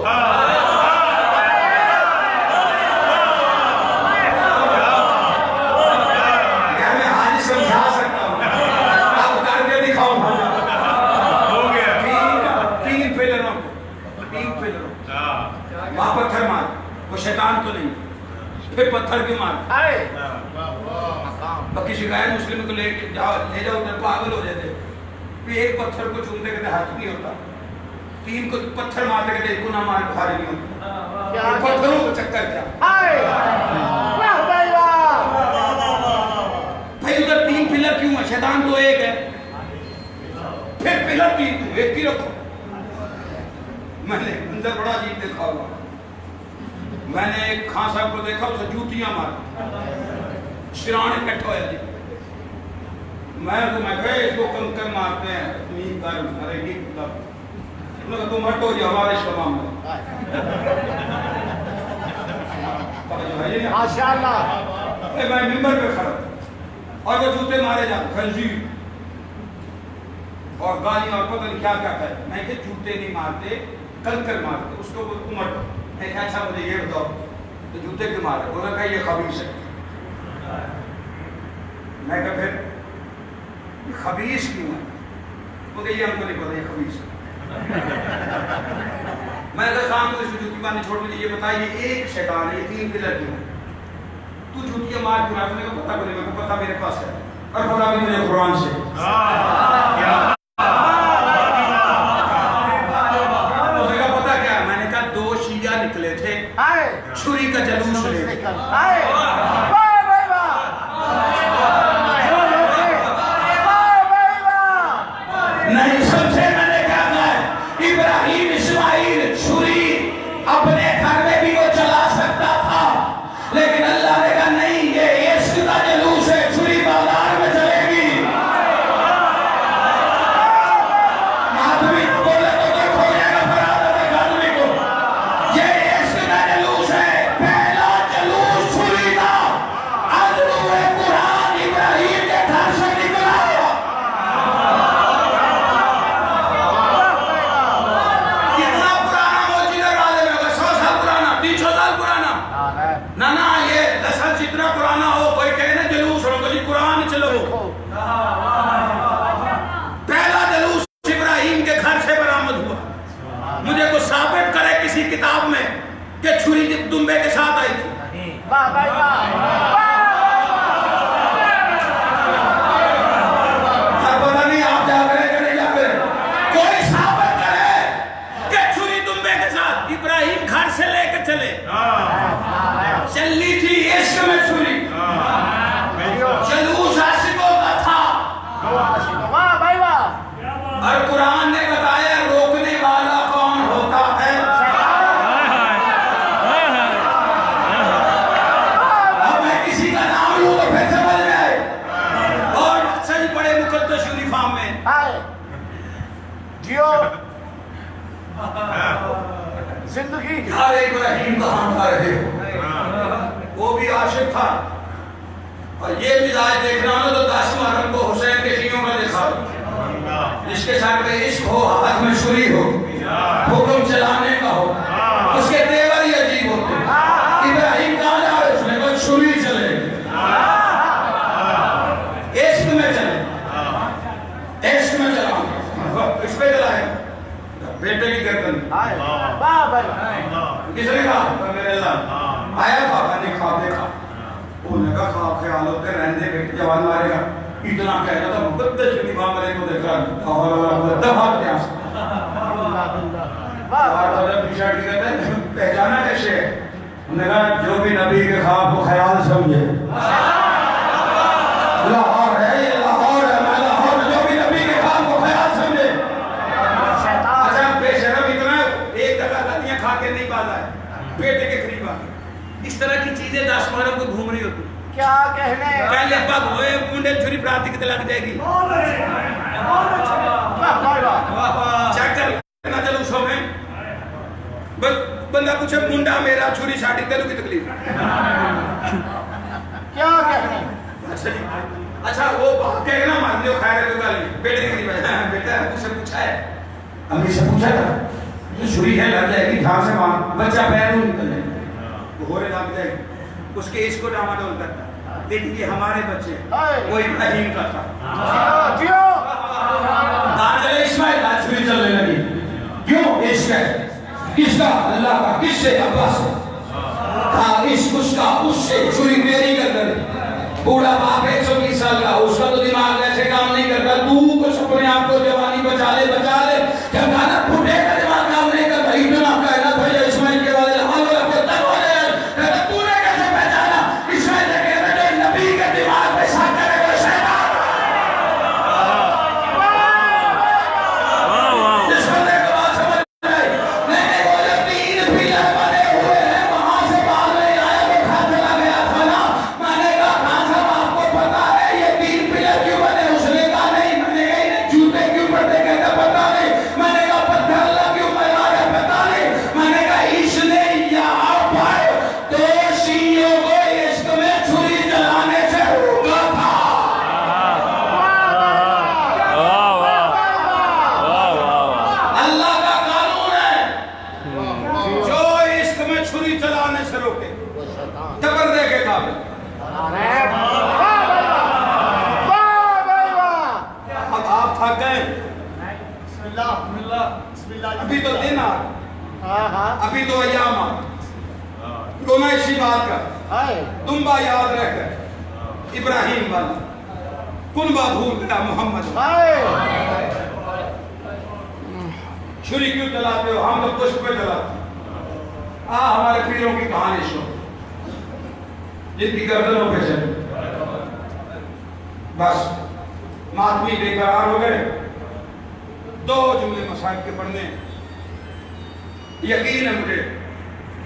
شیطان تو نہیں پھر پتھر کی مار باقی شکایت مسلم کو لے جاؤ ادھر پاگل ہو جاتے پھر ایک پتھر کو چومتے کہتے حج نہیں ہوتا 3 کو پتھر مارتے کہتے ایک کو نہ مار بخاری نہیں ہوتا پتھروں کو چکر کیا بھائی ادھر 3 پلر کیوں ہے شیطان تو ایک ہے پھر پلر 3 کیوں ایک ہی رکھو میں نے منظر بڑا عجیب دیکھا ہوا میں نے ایک خان صاحب کو دیکھا اسے جوتیاں مار شران اکٹھا ہوا جی میں کہا اس کو کنکر مارتے ہیں تمہیں کر ارے گی انہوں نے کہا تم ہٹو جی ہمارے شمام میں ماشاءاللہ میں ممبر پہ کھڑا اور وہ جوتے مارے جاتے خنزیر اور گالیاں اور پتہ نہیں کیا کیا کہتے میں کہ جوتے نہیں مارتے کنکر مارتے اس کو امٹ میں کہا اچھا مجھے یہ بتاؤ تو جوتے کیوں مارے انہوں نے کہا یہ خبیث ہے میں کہا پھر یہ خبیث کیوں ہے وہ کہ یہ ہم کو نہیں پتا یہ خبیث ہے میں کہا خان کو اس کو جوتی مارنے چھوڑ مجھے یہ بتا یہ ایک شیطان ہے یہ 3 پلر کیوں ہے تو جوتیاں مار کیوں رہا نے کہا پتہ نہیں میں پتہ میرے پاس ہے اور خدا بھی مجھے قرآن سے نکلے تھے چھری کا جلوس لے نہیں سب سے میں نے کہا ہے ابراہیم اسماعیل چھری اپنے گھر میں بھی وہ چلا سکتا تھا لیکن اللہ نے کہا نہیں یہ عشق کا جلوس ہے چھری بازار میں چلے گی کتاب میں کہ چھری دمبے کے ساتھ آئی تھی پتہ نہیں آپ جا کرے کہ نہیں جا کرے کوئی ثابت کرے کہ چھری دمبے کے ساتھ ابراہیم گھر سے لے کے چلے چلی تھی عشق میں چھری دوں تو پھر سمجھ میں آئے. اور سج پڑے مقدس یونیفارم میں. جیو زندگی یار ابراہیم کہاں کھا رہے ہو؟ وہ بھی عاشق تھا. اور یہ مزاج دیکھ رہا ہوں تو 10 محرم کو حسین کے خیموں میں دیکھا جس کے ساتھ میں عشق ہو، ہاتھ میں چھری ہو، حکم چلانے کا ہو، اس کے تیور ہی عجیب ہوتے ہیں. ابراہیم کہاں جا رہے؟ اس نے کوئی چھری چلے، عشق میں چلے، عشق میں چلاؤں. اس پہ چلائے بیٹے کی گردن. کس نے کہا؟ میرے اللہ آیا تھا، میں نے خواب دیکھا. انہوں نے کہا خواب خیال ہوتے رہنے بیٹے جوان مارے گا. اتنا کہنا تھا مقدس یونیفارم والے کو دیکھ رہا اور دفعہ کیا پیچھے کہتے ہیں پہچانا کیسے ہے؟ انہوں نے کہا جو بھی نبی کے خواب کو خیال سمجھے. لاہور ہے یہ، لاہور ہے، میں لاہور میں جو بھی نبی کے خواب کو خیال سمجھے. اچھا بے شرم اتنا ایک دفعہ گلیاں کھا کے نہیں پاتا ہے بیٹے کے قریب آ کے. اس طرح کی چیزیں 10 محرم کو گھوم رہی ہوتی. کیا کہنے پہلے ابا ہوئے منڈے چھری پراتی کتے لگ جائے گی. چیک کر نہ چلو سو میں بندہ پوچھے منڈا میرا چھری شاٹی تیرو کی تکلیف. کیا کہنے. اچھا وہ بات کہے نا مان لیو خیر ہے تو گل بیٹے کے قریب ہے. بیٹا اس سے پوچھا ہے، امی سے پوچھا تھا یہ چھری ہے لگ جائے گی دھیان سے مان، بچہ پیر نہیں نکلنے وہ ہو رہے لگ جائے گی. اس کے عشق کو ڈاماڈول کرتا. لیکن یہ ہمارے بچے وہ ابراہیم کا تھا. چلے اسماعیل آج چھری چلنے لگی. کیوں؟ عشق ہے. کس کا؟ اللہ کا. کس سے؟ ابا سے. کہا عشق اس کا، اس سے چھری میری گردن. بوڑھا باپ 120 سال کا، اس کا تو دماغ ایسے کام نہیں کرتا. تو کچھ اپنے آپ کو جوانی بچا لے بچا لے. کیا کہنا بھٹے کا دماغ کام نہیں کرتا. اتنا کہنا تھا یہ اسماعیل کے والے ہم لوگ کو تک ہو جائے. تو نے کیسے پہچانا؟ اسماعیل نے کہا جو نبی کے دماغ میں شک کرے وہ شیطان. جس بندے کو بات سمجھ میں آئی. نہیں وہ جو 3 پلر بنے ہوئے ہیں وہاں سے باہر نہیں آیا وہ کھا چلا گیا تھا نا. میں نے کہا کہاں سے آپ کو پتا ہے یہ 3 پلر کیوں بنے؟ اس نے کہا نہیں. میں نے کہا جوتے کیوں پڑتے کہتا پتا نہیں. میں نے کہا پتھر اللہ کیوں بنا رہا پتا نہیں. میں نے کہا اس نے یہاں پر تو شیعوں کو عشق میں چھری چلانے سے روکا تھا. اللہ کا قانون ہے جو عشق میں چھری چلانے سے روکے ٹکر دے کے قابل. اب آپ تھک گئے. ابھی تو دن آ، ابھی تو ایام آ. تو میں اسی بات کا تنبا یاد رکھ کر ابراہیم والا کنبا بھول گیا محمد. چھری کیوں چلاتے ہو؟ ہم تو پشت پہ چلاتے. ہمارے پیروں کی کہانی سنو جن کی گردنوں پہ چلے. بس ماتمی بے قرار ہو گئے. 2 جملے مصائب کے پڑھنے. یقین ہے مجھے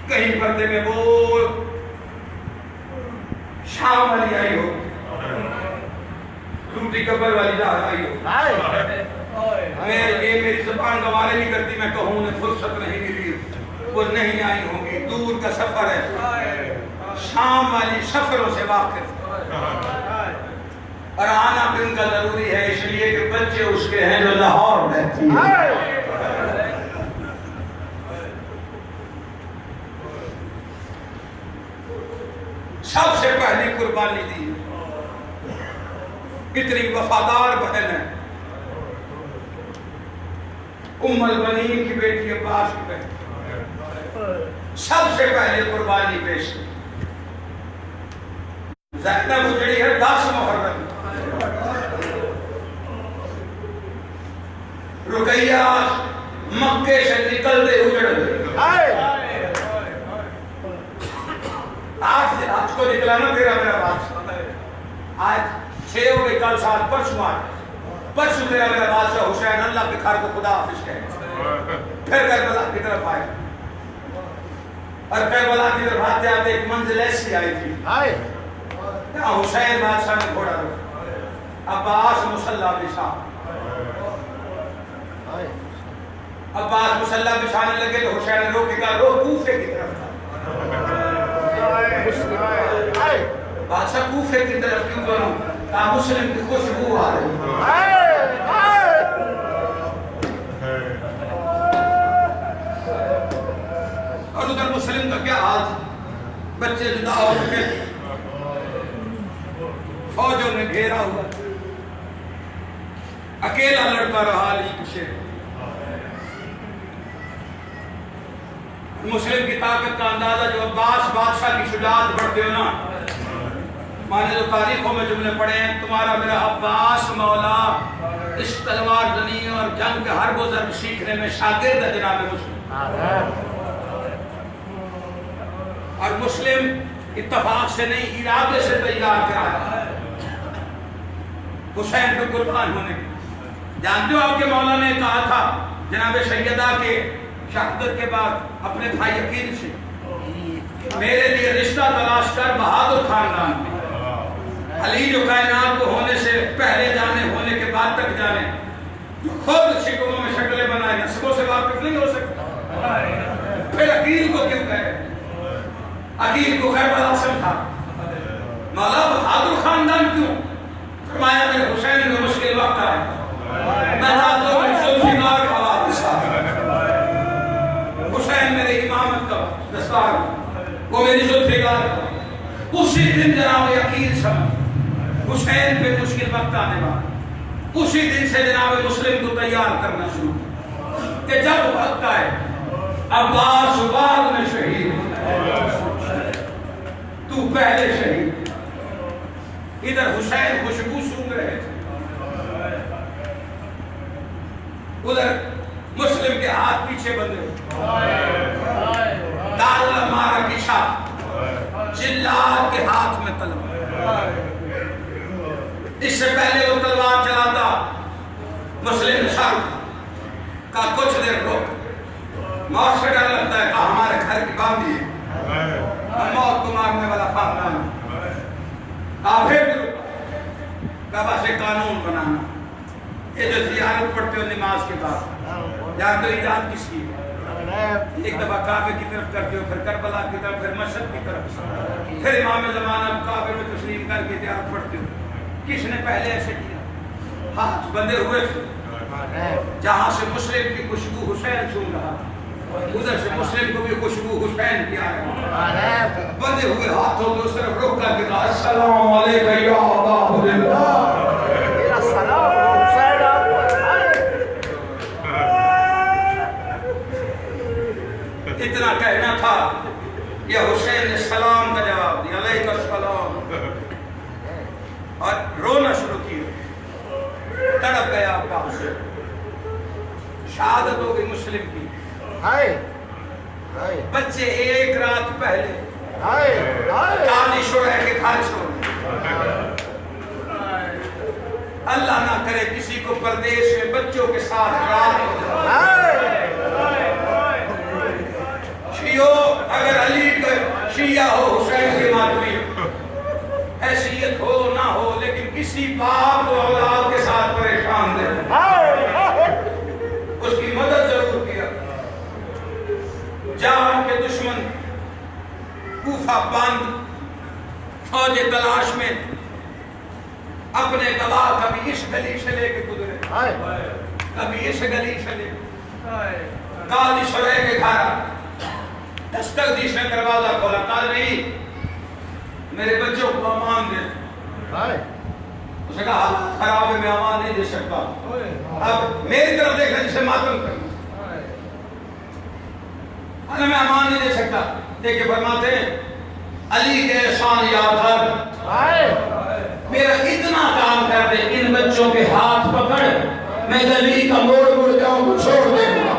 کہیں پردے میں وہ شام والی آئی ہو، روٹی کبر والی جہاں آئی ہو. یہ میری زبان گوارے نہیں کرتی. میں کہوں انہیں فرصت نہیں ملی، وہ نہیں آئی ہوں گی. دور کا سفر ہے، شام والی سفروں سے واقف. اور آنا بھی ان کا ضروری ہے اس لیے کہ بچے اس کے ہیں جو لاہور رہتی ہیں. سب سے پہلی قربانی دی. اتنی وفادار بہن ہے. ام البنین کی بیٹی عباس کی بہن. سب سے پہلے قربانی پیش کی. زینب اجڑی ہے 10 محرم. رقیہ مکے سے نکلتے اجڑ گئے. آج کو نکلا نا تیرا میرا بات. آج 6 ہو گئی، کل 7، پرسوں 8. پرسوں تیرا میرا بادشاہ حسین اللہ کے گھر کو خدا حافظ کہے پھر کربلا کی طرف آئے. اور کربلا کی طرف آتے آتے ایک منزل ایسی آئی تھی حسین بادشاہ نے گھوڑا روکا، عباس مصلی بچھا، عباس مصلی بچھانے لگے تو حسین نے روکے کہا رو کوفے کی طرف تھا۔ بادشاہ کوفے کی طرف کیوں کروں؟ کہا مسلم کی خوشبو آ رہی ہے۔ اور ادھر مسلم کا کیا حال تھا؟ بچے جدا ہو چکے، فوجوں نے گھیرا ہوا، اکیلا لڑتا رہا علی کے شیر۔ مسلم کی طاقت کا اندازہ جو عباس بادشاہ کی شجاعت بڑھتے ہو نا، میں نے جو تاریخوں میں جملے پڑھے ہیں، تمہارا میرا عباس مولا اس تلوار زنی اور جنگ کے ہر گزر سیکھنے میں شاگرد ہے جناب مسلم۔ اور مسلم اتفاق سے نہیں، ارادے سے تیار کرا حسین کو قربان ہونے کی۔ جانتے ہو آپ کے مولا نے کہا تھا جناب سیدہ کے شہادت کے بعد اپنے بھائی عقیل سے، میرے لیے رشتہ تلاش کر بہادر خاندان میں، علی جو کائنات کو ہونے سے پہلے جانے ہونے کے بعد تک جانے، جو خود شکلوں میں شکلیں بنائے، نسبوں سے واقف نہیں ہو سکتا، پھر عقیل کو کیوں کہے؟ عقیل کو کربلا سمجھا، مولا بہادر خاندان کیوں؟ فرمایا میرے حسین میں مشکل وقت آئے، میں چاہتا ہوں ذوالفقار کا وارثہ، حسین میرے امامت کا دستار، وہ میری ذوالفقار کا۔ اسی دن جناب عقیل سمجھ حسین پہ مشکل وقت آنے والا، اسی دن سے جناب مسلم کو تیار کرنا شروع کہ جب وقت آئے عباس بعد میں شہید، تو پہلے شہید۔ ادھر حسین خوشبو سونگ رہے تھے، ادھر مسلم کے ہاتھ پیچھے بندھے دار مارا کی شاہ، جلاد کے ہاتھ میں تلوار۔ اس سے پہلے وہ تلوار چلاتا، مسلم سر کا کچھ دیر روک، موت سے ڈر لگتا ہے، کہا ہمارے گھر کی باندھی ہے، موت کو مارنے والا خاندان، آفر بھی روکا، کہا بس ایک قانون بنانا، یہ جو زیارت پڑھتے ہو نماز کے بعد، یا تو ایجاد کس کی ہے؟ ایک دفعہ کعبے کی طرف کرتے ہو، پھر کربلا کی طرف، پھر مشرق کی طرف، پھر امام زمانہ کعبے میں تسلیم کر کے زیارت پڑھتے ہو۔ کس نے پہلے ایسے کیا؟ ہاتھ بندے ہوئے تھے، جہاں سے مسلم کی خوشبو حسین سن رہا، ادھر سے مسلم کو بھی خوشبو حسین کی آ رہی، بندے ہوئے ہاتھوں کو اس طرف روک کر کے کہا السلام علیکم یا ابا عبداللہ، اتنا کہنا تھا، یہ حسین نے سلام کا جواب دیا، علیکم السلام، اور رونا شروع کیا، تڑپ گیا عباس، شہادت ہو گئی مسلم کی۔ بچے ایک رات پہلے کالی شرح کے گھر چھوڑے، اللہ نہ کرے کسی کو پردیش میں بچوں کے ساتھ رات ہو جائے۔ اگر علی کا شیعہ ہو، حسین کے ماتمی حیثیت ہو نہ ہو، لیکن کسی باپ و اولاد کے ساتھ پریشان دے، اس کی مدد ضرور کیا۔ جان کے دشمن کوفہ بند، فوج تلاش میں اپنے گواہ کبھی اس گلی سے لے کے گزرے، کبھی اس گلی سے لے کالی شرح کے گھر، دستک دی، اس نے دروازہ کھولا، کہا نہیں میرے بچوں کو امان دے۔ اس نے کہا خراب ہے، میں امان نہیں دے سکتا، اب میری طرف دیکھنا جسے ماتم کرنا، میں امان نہیں دے سکتا۔ دیکھیں فرماتے ہیں علی کے احسان یاد کر، میرا اتنا کام کر دے، ان بچوں کے ہاتھ پکڑ، میں گلی کا موڑ موڑ جاؤں کو چھوڑ دے گا۔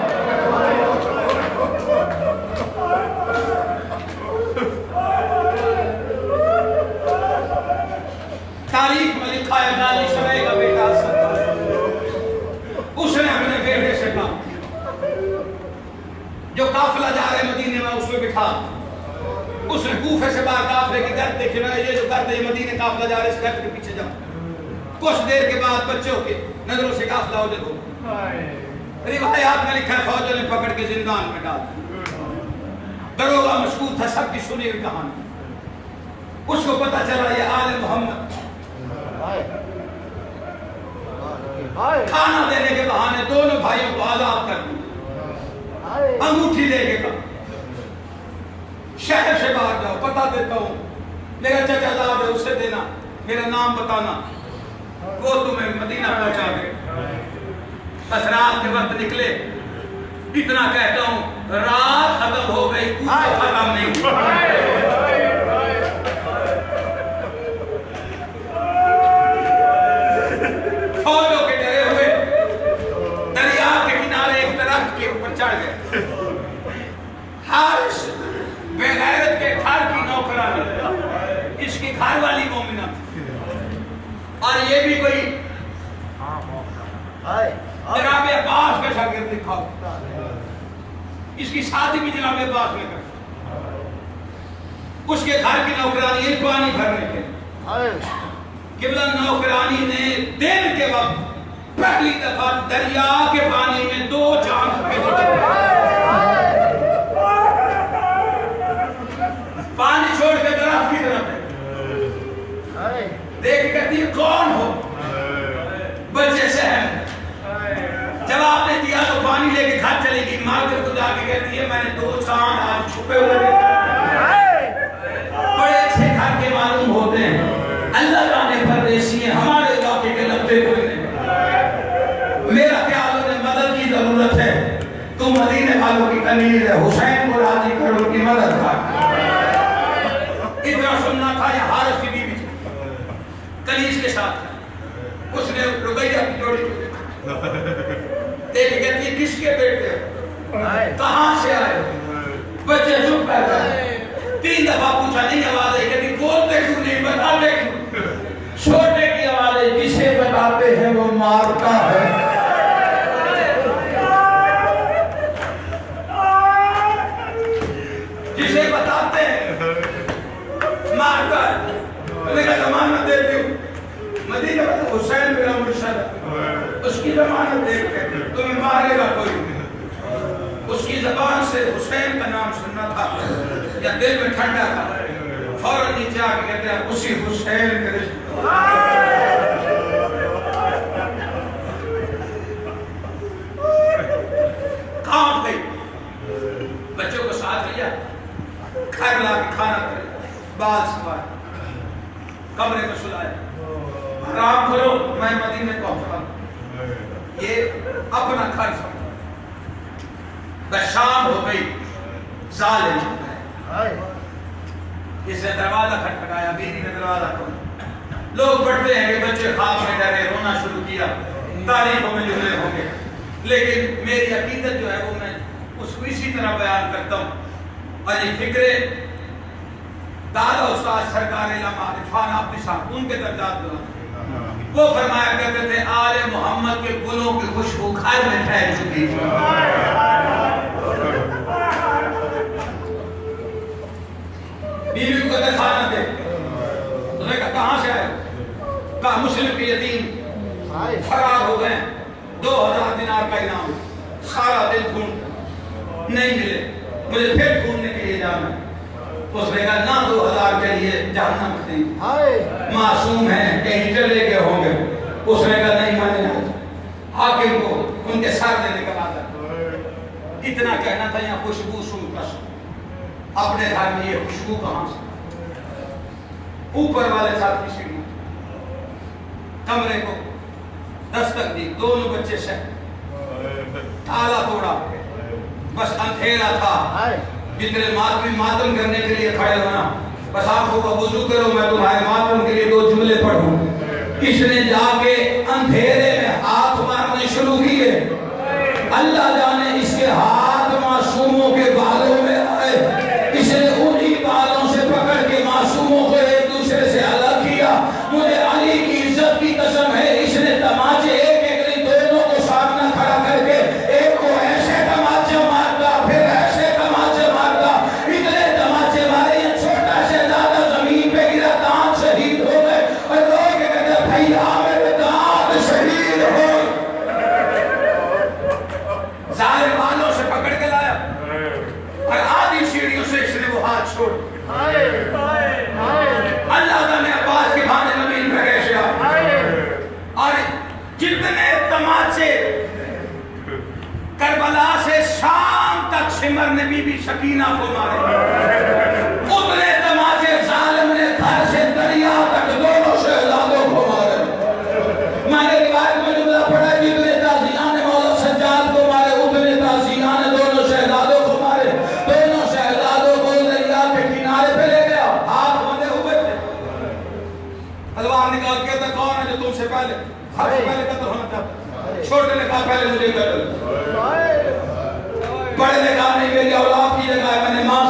تاریخ میں لکھا ہے کالی شرح کا بیٹا اس نے اپنے بیٹے سے کہا، جو قافلہ جا رہے مدینے میں اس میں بٹھا، اس نے کوفے سے باہر قافلے کی گرد دیکھی نا، یہ جو گرد ہے یہ مدینے قافلہ جا رہا ہے، اس گرد کے پیچھے جاؤ. کچھ دیر کے بعد بچوں کے نظروں سے قافلہ ہو جاتا. روایات میں لکھا ہے فوجوں نے پکڑ کے زندان میں ڈال دیا. دروغہ مشکوک تھا، سب کی سنی ہوئی کہانی. اس کو پتہ چلا یہ آل محمد کھانا دینے کے بہانے دونوں بھائیوں کو آزاد کر دیا. انگوٹھی دے کے کہا شہر سے باہر جاؤ، پتہ دیتا ہوں، میرا چچا آزاد ہے، اسے دینا، میرا نام بتانا، وہ تمہیں مدینہ پہنچا دے. بس رات کے وقت نکلے. اتنا کہتا ہوں رات ختم ہو گئی، کوفہ ختم نہیں ہوا. فوجوں کے ڈرے ہوئے دریا کے کنارے ایک درخت کے اوپر چڑھ گئے. حارث بغیرت کے گھر کی نوکرانی، اس کی گھر والی مومنہ، اور یہ بھی کوئی جناب عباس کا شاگرد دکھا. اس کی شادی بھی جناب عباس نے کر. اس کے گھر کی نوکرانی ایک پانی بھرنے کے قبلہ نوکرانی نے دن کے وقت پہلی دفعہ دریا کے پانی میں 2 چاند پانی چھوڑ کے درخت کی طرف دیکھ کہتی ہے کون ہو؟ بچے سہم. جواب نے دیا تو پانی لے کے گھر چلے گی. مار کر تو جا کے کہتی ہے میں نے 2 چاند آج چھپے ہوئے بڑے اچھے گھر کے معلوم ہوتے ہیں. اللہ جانے پردیسی ہیں، ہمارے علاقے کے لگتے کوئی نہیں. میرا خیال انہیں مدد کی ضرورت ہے. تم مدینے والوں کی کنیز ہے، حسین کو راضی کرو کی مدد کر. اتنا سننا تھا. یہ حارث کی بیوی کنیز کے ساتھ اس نے رقیہ کی جوڑی دیکھ کہتی ہے کس کے بیٹے کہاں سے آئے؟ بچے چپ کر گئے. 3 دفعہ پوچھا نہیں آواز ہے. کہتی بولتے کیوں نہیں، بتاتے کیوں؟ چھوٹے کی آواز ہے جسے بتاتے ہیں وہ مارتا ہے. جسے بتاتے ہیں مارتا ہے. میں نے ضمانت دیتی ہوں. مدینہ حسین میرا مرشد ہے، اس کی ضمانت دیکھ کے تمہیں مارے گا کوئی نہیں. اس کی زبان سے حسین کا نام سننا تھا یا دل میں ٹھنڈا تھا. فوراً نیچے آ کے کہتے ہیں اسی حسین کے رشتہ. کام گئی. بچوں کو ساتھ لیا، گھر لا کے کھانا کرے، بال سوائے، کمرے میں سلائے. آرام کرو میں مدینے پہنچا. یہ اپنا گھر سمجھا. بس شام ہو گئی، ظالم اس نے دروازہ کھٹکھٹایا. بیوی نے دروازہ کھولا. لوگ پڑھتے ہیں کہ بچے خواب میں ڈرے، رونا شروع کیا، تاریخوں میں جملے ہوں گے. لیکن میری عقیدت جو ہے وہ میں اس کو اسی طرح بیان کرتا ہوں. اور یہ فکرے دادا استاد سرکار علامہ عرفان آبدی صاحب ان کے درجات بلند. وہ فرمایا کرتے تھے آل محمد کے گلوں کی خوشبو گھر میں پھیل چکی تھی. بیوی کو کہتے کھانا دے. انہوں نے کہا کہاں سے آئے؟ کہا مسلم کے یتیم فرار ہو گئے، 2000 دینار کا انعام. سارا دن ڈھونڈ نہیں ملے، مجھے پھر ڈھونڈنے کے لیے جانا. اس نے کہا نہ 2000 کے لیے جہنم خرید، معصوم ہیں کہیں چلے گئے ہوں گے. اس نے کہا نہیں میں نہیں. حاکم کو ان کے سر دینے کا وعدہ. اتنا کہنا تھا یہاں خوشبو سن کر اپنے گھر میں یہ خوشبو کہاں سے؟ اوپر والے ساتھ کی سیڑھی کمرے کو دستک دی. دونوں بچے سے تالا توڑا. بس اندھیرا تھا. جتنے ماتم کرنے کے لیے کھڑے ہونا. بس آپ کو وضو کرو میں تمہارے ماتم کے لیے 2 جملے پڑھوں. اس نے جا کے اندھیرے میں ہاتھ مارنے شروع کیے. اللہ جانے اس کے ہاتھ معصوموں کے بالوں میں آئے. اس نے انہی بالوں سے پکڑ کے معصوموں کو ایک دوسرے سے الگ کیا. مجھے علی کی عزت کی قسم ہے اس نے تماچے ایک ایک نہیں دونوں کو سامنے کھڑا کر کے ایک کو ایسے تماچے مارتا پھر ایسے تماچے مارتا. اتنے تماچے مارے سکینہ کو مارے. اتنے تماچے ظالم نے گھر سے دریا تک دونوں شہزادوں کو مارے. میں نے روایت میں جملہ پڑھا ہے جتنے تازیان نے مولا سجاد کو مارے اتنے تازیان نے دونوں شہزادوں کو مارے. دونوں شہزادوں کو دریا کے کنارے پہ لے گیا. ہاتھ بندے ہوئے تھے. تلوار نکال کے تھا کون ہے جو تم سے پہلے سب سے پہلے قتل ہونا چاہتا. چھوٹے نے کہا پہلے مجھے قتل. بڑے نے کہا نہیں میری اولاد کی جگہ ہے میں نے ماں